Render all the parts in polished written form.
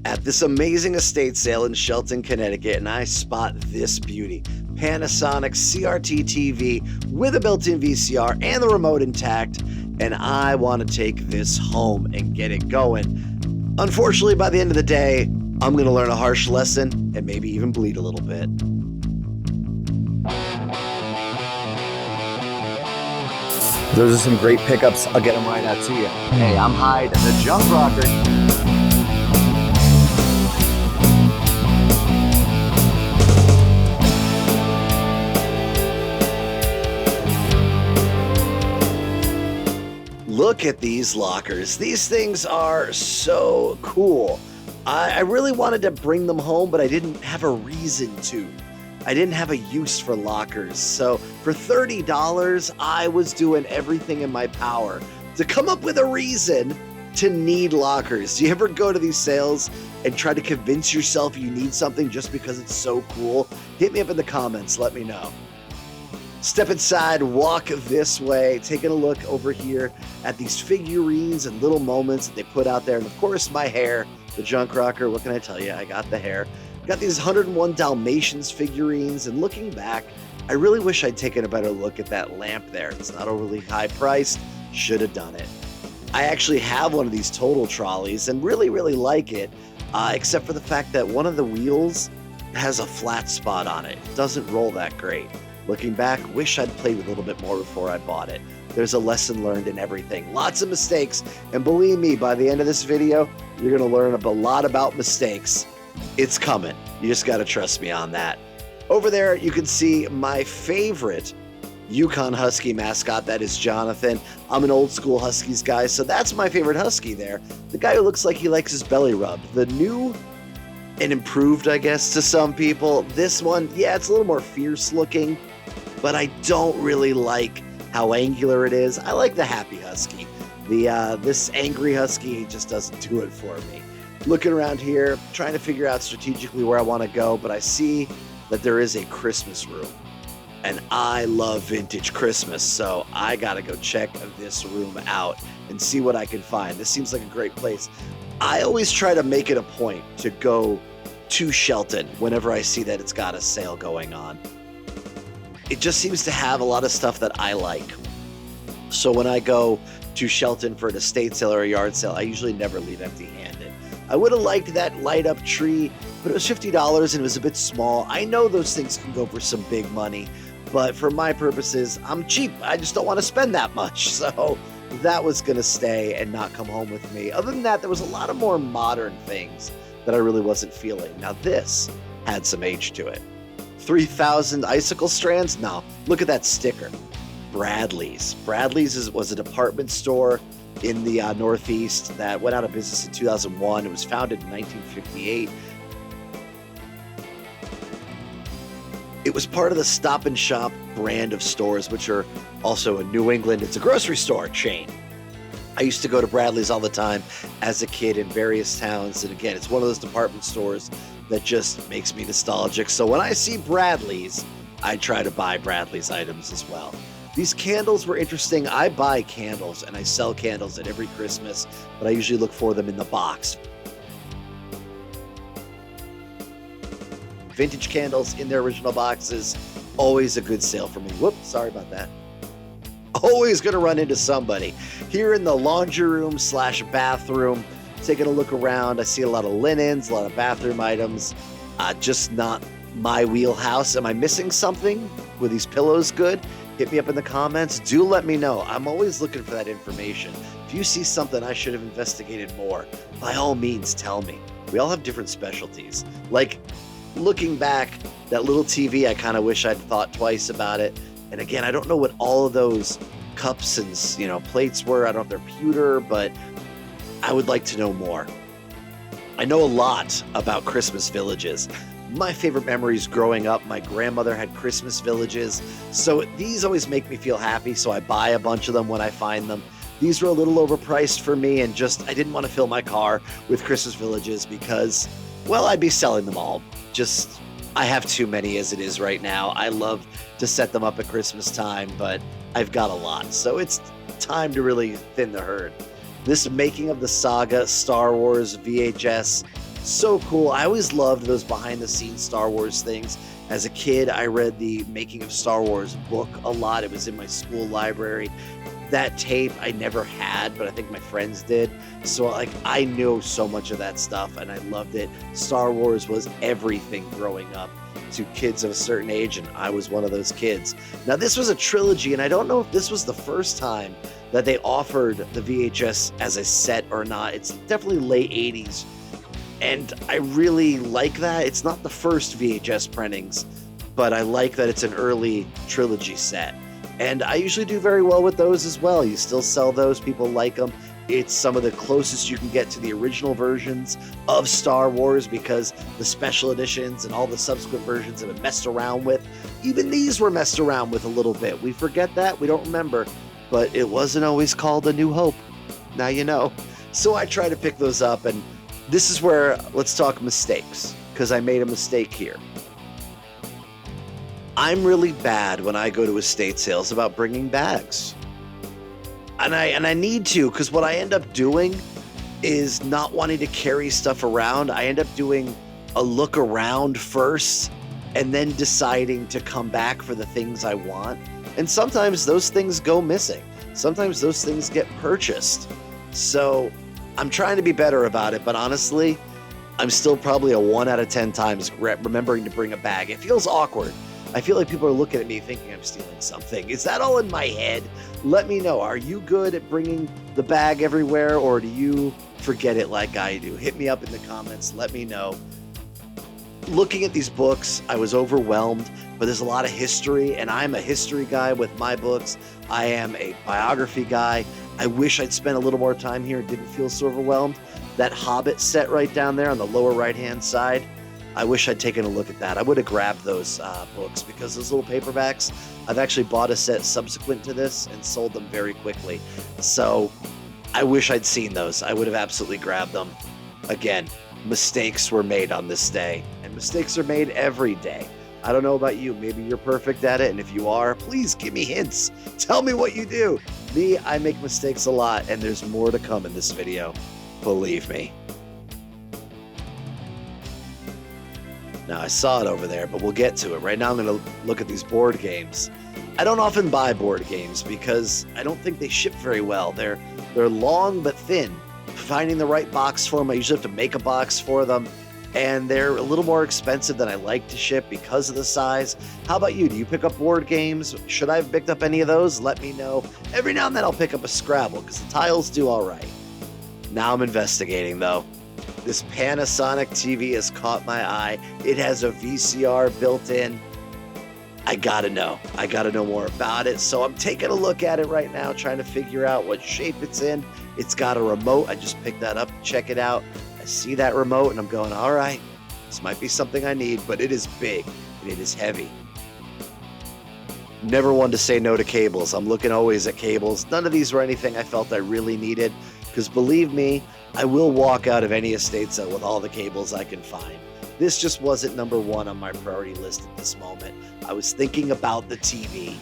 at this amazing estate sale in Shelton, Connecticut, and I spot this beauty. Panasonic CRT TV with a built-in VCR and the remote intact, and I want to take this home and get it going. Unfortunately, by the end of the day, I'm going to learn a harsh lesson and maybe even bleed a little bit. Those are some great pickups. I'll get them right out to you. Hey, I'm Hyde, the junk rocker. Look at these lockers. These things are so cool. I really wanted to bring them home, but I didn't have a reason to. I didn't have a use for lockers. So for $30, I was doing everything in my power to come up with a reason to need lockers. Do you ever go to these sales and try to convince yourself you need something just because it's so cool? Hit me up in the comments. Let me know. Step inside, walk this way, taking a look over here at these figurines and little moments that they put out there. And of course, my hair, the junk rocker. What can I tell you? I got the hair. Got these 101 Dalmatians figurines, and looking back, I really wish I'd taken a better look at that lamp there. It's not overly high priced. Should have done it. I actually have one of these total trolleys and really like it, except for the fact that one of the wheels has a flat spot on it. It doesn't roll that great. Looking back, wish I'd played with a little bit more before I bought it. There's a lesson learned in everything. Lots of mistakes. And believe me, by the end of this video, you're going to learn a lot about mistakes. It's coming. You just got to trust me on that. Over there, you can see my favorite Yukon Husky mascot. That is Jonathan. I'm an old school Huskies guy, so that's my favorite Husky there. The guy who looks like he likes his belly rubbed. The new and improved, I guess, to some people. This one, yeah, it's a little more fierce looking, but I don't really like how angular it is. I like the happy Husky. This angry Husky just doesn't do it for me. Looking around here, trying to figure out strategically where I want to go, but I see that there is a Christmas room. And I love vintage Christmas, so I gotta go check this room out and see what I can find. This seems like a great place. I always try to make it a point to go to Shelton whenever I see that it's got a sale going on. It just seems to have a lot of stuff that I like. So when I go to Shelton for an estate sale or a yard sale, I usually never leave empty-handed. I would have liked that light-up tree, but it was $50 and it was a bit small. I know those things can go for some big money, but for my purposes, I'm cheap. I just don't want to spend that much. So that was going to stay and not come home with me. Other than that, there was a lot of more modern things that I really wasn't feeling. Now this had some age to it. 3,000 icicle strands? No, look at that sticker. Bradley's. Bradley's was a department store in the Northeast that went out of business in 2001. It was founded in 1958. It was part of the Stop and Shop brand of stores, which are also in New England. It's a grocery store chain. I used to go to Bradley's all the time as a kid in various towns. And again, it's one of those department stores that just makes me nostalgic. So when I see Bradley's, I try to buy Bradley's items as well. These candles were interesting. I buy candles and I sell candles at every Christmas, but I usually look for them in the box. Vintage candles in their original boxes, always a good sale for me. Whoops, sorry about that. Always gonna run into somebody. Here in the laundry room / bathroom, taking a look around, I see a lot of linens, a lot of bathroom items, just not my wheelhouse. Am I missing something? Were these pillows good? Hit me up in the comments. Do let me know. I'm always looking for that information. If you see something I should have investigated more, by all means, tell me. We all have different specialties. Like, looking back, that little TV, I kind of wish I'd thought twice about it. And again, I don't know what all of those cups and plates were. I don't know if they're pewter, but I would like to know more. I know a lot about Christmas villages. My favorite memories growing up, my grandmother had Christmas villages, so these always make me feel happy, so I buy a bunch of them when I find them. These were a little overpriced for me, and I didn't want to fill my car with Christmas villages because, well, I'd be selling them all. I have too many as it is right now. I love to set them up at Christmas time, but I've got a lot, so it's time to really thin the herd. This Making of the Saga Star Wars VHS So cool. I always loved those behind the scenes Star Wars things. As a kid, I read the Making of Star Wars book a lot. It was in my school library. That tape I never had, but I think my friends did. So like I knew so much of that stuff and I loved it. Star Wars was everything growing up to kids of a certain age, and I was one of those kids. Now this was a trilogy, and I don't know if this was the first time that they offered the VHS as a set or not. It's definitely late 80s. And I really like that. It's not the first VHS printings, but I like that it's an early trilogy set. And I usually do very well with those as well. You still sell those, people like them. It's some of the closest you can get to the original versions of Star Wars because the special editions and all the subsequent versions have been messed around with. Even these were messed around with a little bit. We forget that, we don't remember, but it wasn't always called A New Hope. Now you know. So I try to pick those up, and this is where let's talk mistakes, because I made a mistake here. I'm really bad when I go to estate sales about bringing bags. And I need to, because what I end up doing is not wanting to carry stuff around. I end up doing a look around first and then deciding to come back for the things I want. And sometimes those things go missing. Sometimes those things get purchased. So I'm trying to be better about it, but honestly, I'm still probably a 1 out of 10 times remembering to bring a bag. It feels awkward. I feel like people are looking at me thinking I'm stealing something. Is that all in my head? Let me know. Are you good at bringing the bag everywhere, or do you forget it like I do? Hit me up in the comments. Let me know. Looking at these books, I was overwhelmed, but there's a lot of history, and I'm a history guy with my books. I am a biography guy. I wish I'd spent a little more time here and didn't feel so overwhelmed. That Hobbit set right down there on the lower right-hand side, I wish I'd taken a look at that. I would have grabbed those books, because those little paperbacks, I've actually bought a set subsequent to this and sold them very quickly. So I wish I'd seen those. I would have absolutely grabbed them. Again, mistakes were made on this day, and mistakes are made every day. I don't know about you. Maybe you're perfect at it, and if you are, please give me hints. Tell me what you do. Me, I make mistakes a lot, and there's more to come in this video. Believe me. Now, I saw it over there, but we'll get to it. Right now, I'm going to look at these board games. I don't often buy board games because I don't think they ship very well. They're long but thin. Finding the right box for them, I usually have to make a box for them, and they're a little more expensive than I like to ship because of the size. How about you? Do you pick up board games? Should I have picked up any of those? Let me know. Every now and then I'll pick up a Scrabble because the tiles do all right. Now I'm investigating, though. This Panasonic TV has caught my eye. It has a VCR built in. I gotta know. I gotta know more about it. So I'm taking a look at it right now, trying to figure out what shape it's in. It's got a remote. I just picked that up to check it out. I see that remote and I'm going, all right, this might be something I need, but it is big and it is heavy. Never one to say no to cables. I'm looking always at cables. None of these were anything I felt I really needed, because believe me, I will walk out of any estate sale with all the cables I can find. This just wasn't number one on my priority list at this moment. I was thinking about the TV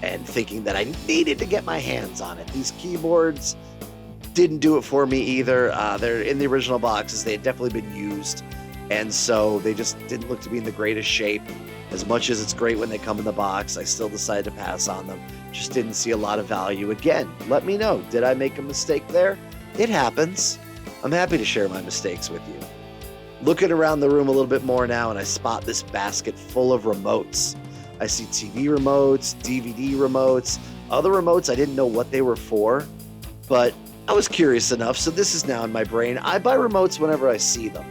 and thinking that I needed to get my hands on it. These keyboards didn't do it for me either. They're in the original boxes. They had definitely been used, and so they just didn't look to be in the greatest shape. As much as it's great when they come in the box, I still decided to pass on them. Just didn't see a lot of value. Again, let me know. Did I make a mistake there? It happens. I'm happy to share my mistakes with you. Looking around the room a little bit more now, and I spot this basket full of remotes. I see TV remotes, DVD remotes, other remotes I didn't know what they were for, but I was curious enough, so this is now in my brain. I buy remotes whenever I see them.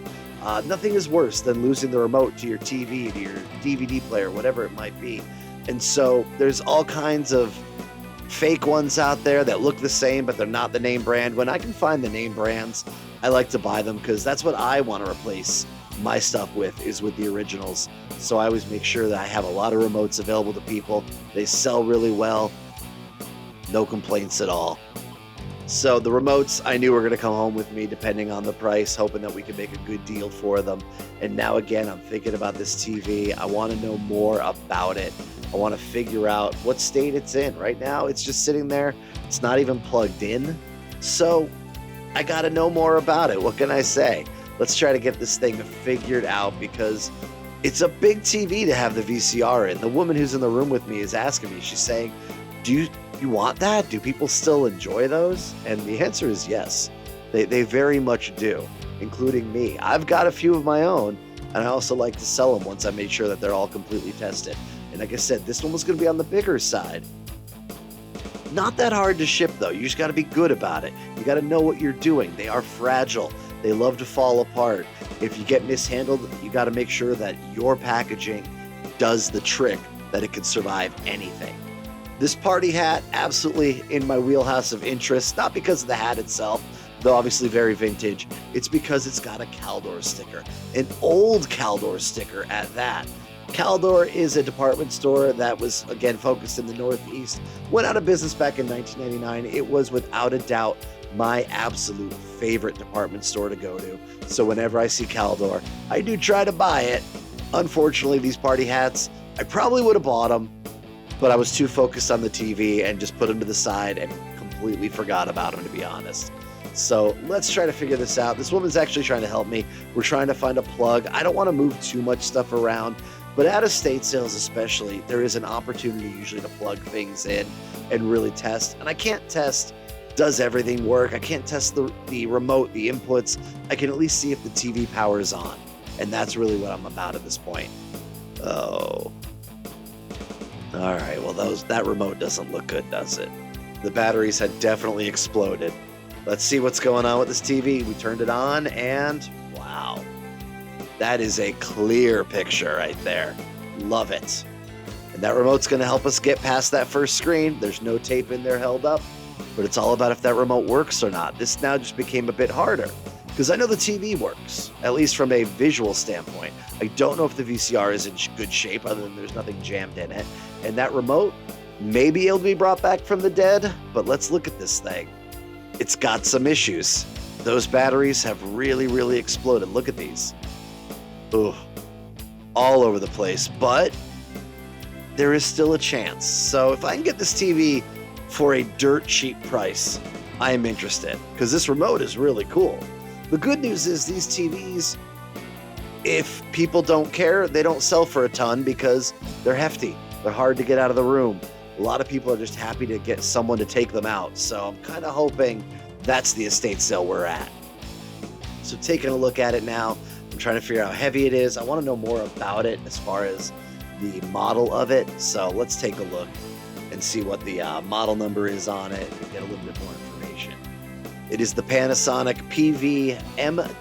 Nothing is worse than losing the remote to your TV, to your DVD player, whatever it might be. And so there's all kinds of fake ones out there that look the same, but they're not the name brand. When I can find the name brands, I like to buy them because that's what I want to replace my stuff with, is with the originals. So I always make sure that I have a lot of remotes available to people. They sell really well. No complaints at all. So the remotes I knew were going to come home with me depending on the price, hoping that we could make a good deal for them. And now again, I'm thinking about this TV. I want to know more about it. I want to figure out what state it's in. Right now, it's just sitting there. It's not even plugged in. So I got to know more about it. What can I say? let's try to get this thing figured out because it's a big TV to have the VCR in. The woman who's in the room with me is asking me, she's saying, do you want that? Do people still enjoy those? And the answer is yes. They very much do, including me. I've got a few of my own, and I also like to sell them once I made sure that they're all completely tested. And like I said, this one was going to be on the bigger side. Not that hard to ship, though. You just got to be good about it. You got to know what you're doing. They are fragile. They love to fall apart. If you get mishandled, you got to make sure that your packaging does the trick, that it can survive anything. This party hat, absolutely in my wheelhouse of interest, not because of the hat itself, though obviously very vintage. It's because it's got a Caldor sticker, an old Caldor sticker at that. Caldor is a department store that was, again, focused in the Northeast. Went out of business back in 1999. It was, without a doubt, my absolute favorite department store to go to. So whenever I see Caldor, I do try to buy it. Unfortunately, these party hats, I probably would have bought them, but I was too focused on the TV and just put them to the side and completely forgot about them, to be honest. So let's try to figure this out. This woman's actually trying to help me. We're trying to find a plug. I don't want to move too much stuff around, but at estate sales especially, there is an opportunity usually to plug things in and really test. And I can't test, does everything work? I can't test the remote, the inputs. I can at least see if the TV power is on. And that's really what I'm about at this point. Oh. All right, well, that remote doesn't look good, does it? The batteries had definitely exploded. Let's see what's going on with this TV. We turned it on, and wow. That is a clear picture right there. Love it. And that remote's going to help us get past that first screen. There's no tape in there held up, but it's all about if that remote works or not. This now just became a bit harder because I know the TV works, at least from a visual standpoint. I don't know if the VCR is in good shape other than there's nothing jammed in it. And that remote may be able to be brought back from the dead, but let's look at this thing. It's got some issues. Those batteries have really, really exploded. Look at these. Ugh. All over the place, but there is still a chance. So if I can get this TV for a dirt cheap price, I am interested because this remote is really cool. The good news is these TVs, if people don't care, they don't sell for a ton because they're hefty. They're hard to get out of the room. A lot of people are just happy to get someone to take them out. So I'm kind of hoping that's the estate sale we're at. So taking a look at it now, I'm trying to figure out how heavy it is. I want to know more about it as far as the model of it. So let's take a look and see what the model number is on it and get a little bit more information. It is the Panasonic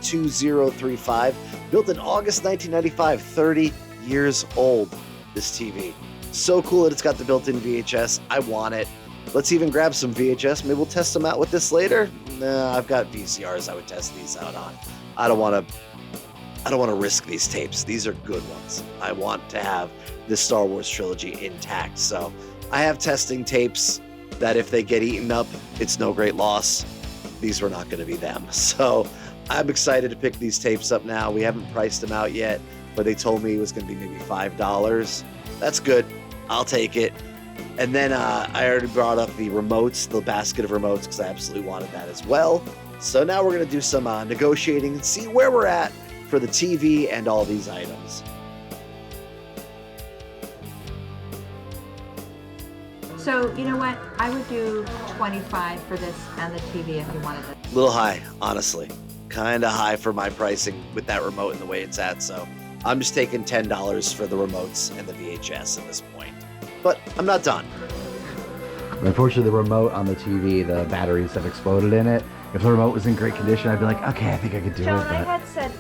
PV-M2035, built in August 1995, 30 years old, this TV. So cool that it's got the built-in VHS. I want it. Let's even grab some VHS. Maybe we'll test them out with this later. Nah, I've got VCRs I would test these out on. I don't want to risk these tapes. These are good ones. I want to have this Star Wars trilogy intact. So I have testing tapes that if they get eaten up, it's no great loss. These were not going to be them. So I'm excited to pick these tapes up now. We haven't priced them out yet, but they told me it was going to be maybe $5. That's good. I'll take it. And then I already brought up the remotes, the basket of remotes, because I absolutely wanted that as well. So now we're going to do some negotiating and see where we're at for the TV and all these items. So, you know what? I would do 25 for this and the TV if you wanted it. A little high, honestly. Kind of high for my pricing with that remote and the way it's at. So I'm just taking $10 for the remotes and the VHS at this point. But I'm not done. Unfortunately, the remote on the TV, the batteries have exploded in it. If the remote was in great condition, I'd be like, okay, I think I could do Joan, it. But I had said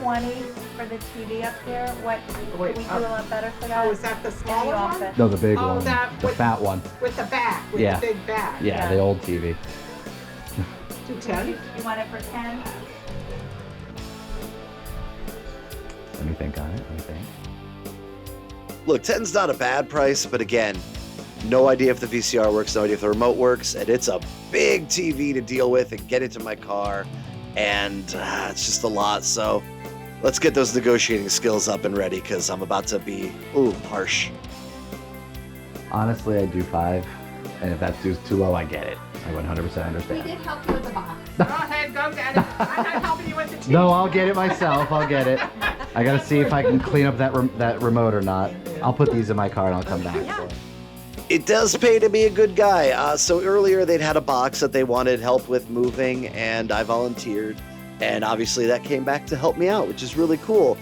20 for the TV up there. What, Wait, can we do a lot better for that? Oh, is that the smaller off one? it. no, the big Oh, one, that the with- fat one. With the back, with Yeah. the big back. Yeah, Yeah. the old TV. 210? You want it for 10? Let me think on it. Let me think. Look, 10's not a bad price, but again, no idea if the VCR works, no idea if the remote works, and it's a big TV to deal with and get into my car, and it's just a lot. So let's get those negotiating skills up and ready because I'm about to be, harsh. Honestly, I'd do 5, and if that's too low, I get it. I 100% We understand. did help you with the box. ahead, go get it. I'm not helping you with the TV. No, I'll get it myself. I'll get it. I gotta see if I can clean up that remote or not. I'll put these in my car and I'll come back. Yeah. It does pay to be a good guy. So earlier they'd had a box that they wanted help with moving, and I volunteered. And obviously that came back to help me out, which is really cool.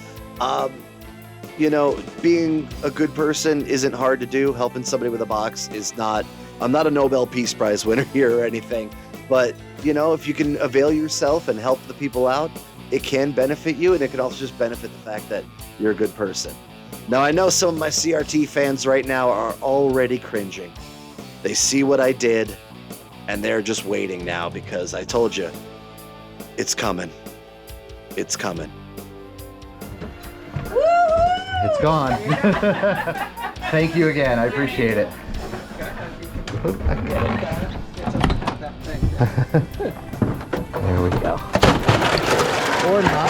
You know, being a good person isn't hard to do. Helping somebody with a box is not. I'm not a Nobel Peace Prize winner here or anything. But, you know, if you can avail yourself and help the people out, it can benefit you, and it can also just benefit the fact that you're a good person. Now, I know some of my CRT fans right now are already cringing. They see what I did, and they're just waiting now because I told you, it's coming. It's coming. It's gone. Thank you again. I appreciate it. There we go. Or not.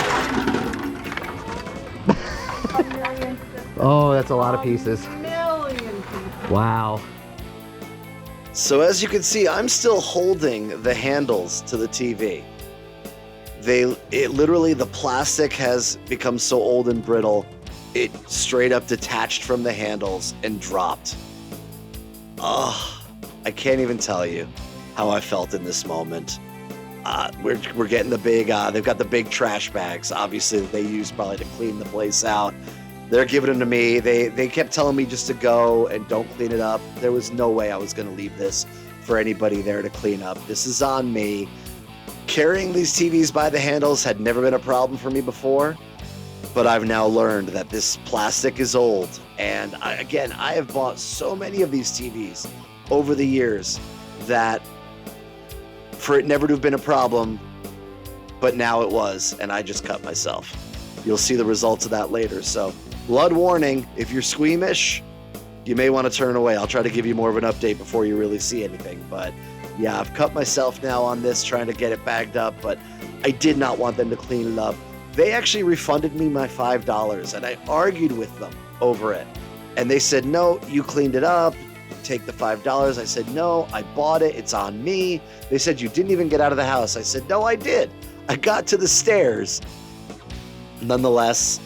Oh, that's a lot of pieces. Wow. So as you can see, I'm still holding the handles to the TV. Literally, the plastic has become so old and brittle, it straight up detached from the handles and dropped. Oh, I can't even tell you how I felt in this moment. We're getting the big, they've got the big trash bags, obviously, that they use probably to clean the place out. They're giving them to me. They kept telling me just to go and don't clean it up. There was no way I was going to leave this for anybody there to clean up. This is on me. Carrying these TVs by the handles had never been a problem for me before, but I've now learned that this plastic is old. And I have bought so many of these TVs over the years that for it never to have been a problem, but now it was, and I just cut myself. You'll see the results of that later. So, blood warning, if you're squeamish, you may want to turn away. I'll try to give you more of an update before you really see anything. But yeah, I've cut myself now on this, trying to get it bagged up, but I did not want them to clean it up. They actually refunded me my $5, and I argued with them over it. And they said, no, you cleaned it up, take the $5. I said, no, I bought it, it's on me. They said, you didn't even get out of the house. I said, no, I did. I got to the stairs. Nonetheless,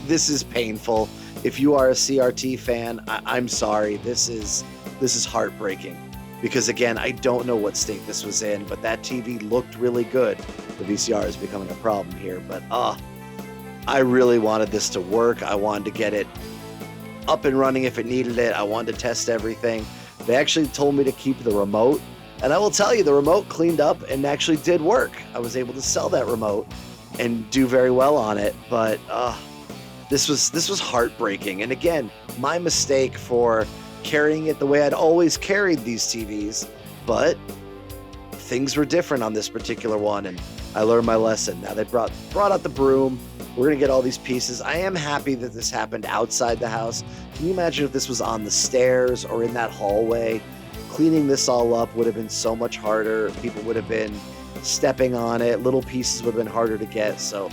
this is painful. If you are a CRT fan, I'm sorry. This is heartbreaking. Because again, I don't know what state this was in, but that TV looked really good. The VCR is becoming a problem here, but I really wanted this to work. I wanted to get it up and running if it needed it. I wanted to test everything. They actually told me to keep the remote, and I will tell you, the remote cleaned up and actually did work. I was able to sell that remote and do very well on it, but this was heartbreaking. And again, my mistake for carrying it the way I'd always carried these TVs, but things were different on this particular one, and I learned my lesson. Now they brought out the broom. We're gonna get all these pieces. I am happy that this happened outside the house. Can you imagine if this was on the stairs or in that hallway? Cleaning this all up would have been so much harder. People would have been stepping on it. Little pieces would have been harder to get. So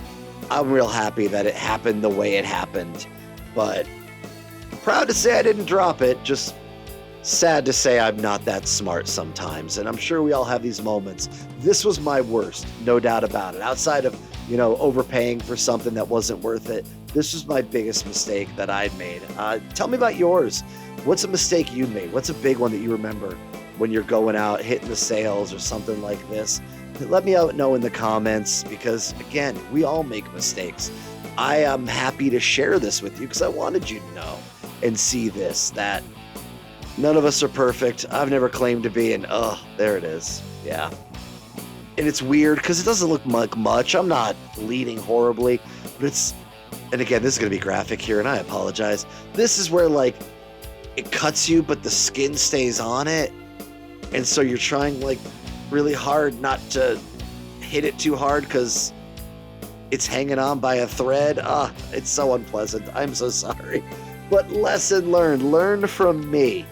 I'm real happy that it happened the way it happened. But proud to say I didn't drop it. Just sad to say I'm not that smart sometimes. And I'm sure we all have these moments. This was my worst, no doubt about it. Outside of, overpaying for something that wasn't worth it, this was my biggest mistake that I'd made. Tell me about yours. What's a mistake you made? What's a big one that you remember when you're going out, hitting the sales or something like this? Let me know in the comments, because again, we all make mistakes. I am happy to share this with you because I wanted you to know and see this, that none of us are perfect. I've never claimed to be, and there it is. Yeah. And it's weird because it doesn't look like much. I'm not bleeding horribly, but and again, this is going to be graphic here, and I apologize. This is where, it cuts you, but the skin stays on it. And so you're trying, really hard not to hit it too hard because it's hanging on by a thread. It's so unpleasant. I'm so sorry. But lesson learned. Learn from me.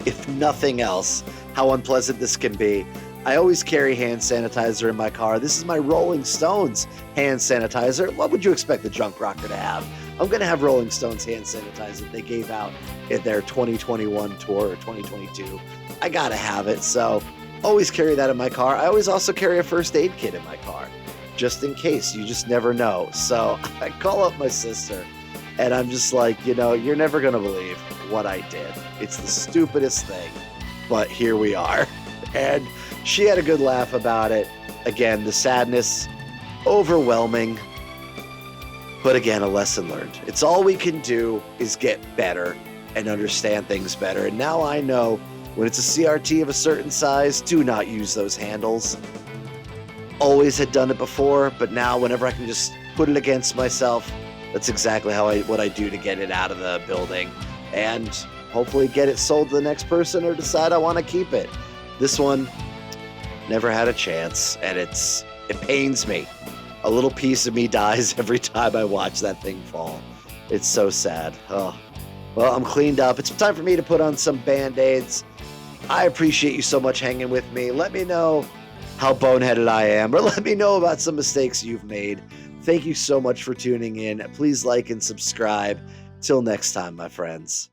If nothing else, how unpleasant this can be. I always carry hand sanitizer in my car. This is my Rolling Stones hand sanitizer. What would you expect the junk rocker to have? I'm going to have Rolling Stones hand sanitizer they gave out at their 2021 tour or 2022. I got to have it. So always carry that in my car. I always also carry a first aid kit in my car, just in case. You just never know. So I call up my sister, and I'm just like, you're never going to believe what I did. It's the stupidest thing, but here we are. And she had a good laugh about it. Again, the sadness, overwhelming, but again, a lesson learned. It's all we can do is get better and understand things better. And now I know when it's a CRT of a certain size, do not use those handles. Always had done it before, but now whenever I can just put it against myself, that's exactly what I do to get it out of the building and hopefully get it sold to the next person or decide I want to keep it. This one never had a chance, and it pains me. A little piece of me dies every time I watch that thing fall. It's so sad. Oh. Well, I'm cleaned up. It's time for me to put on some Band-Aids. I appreciate you so much hanging with me. Let me know how boneheaded I am, or let me know about some mistakes you've made. Thank you so much for tuning in. Please like and subscribe. Till next time, my friends.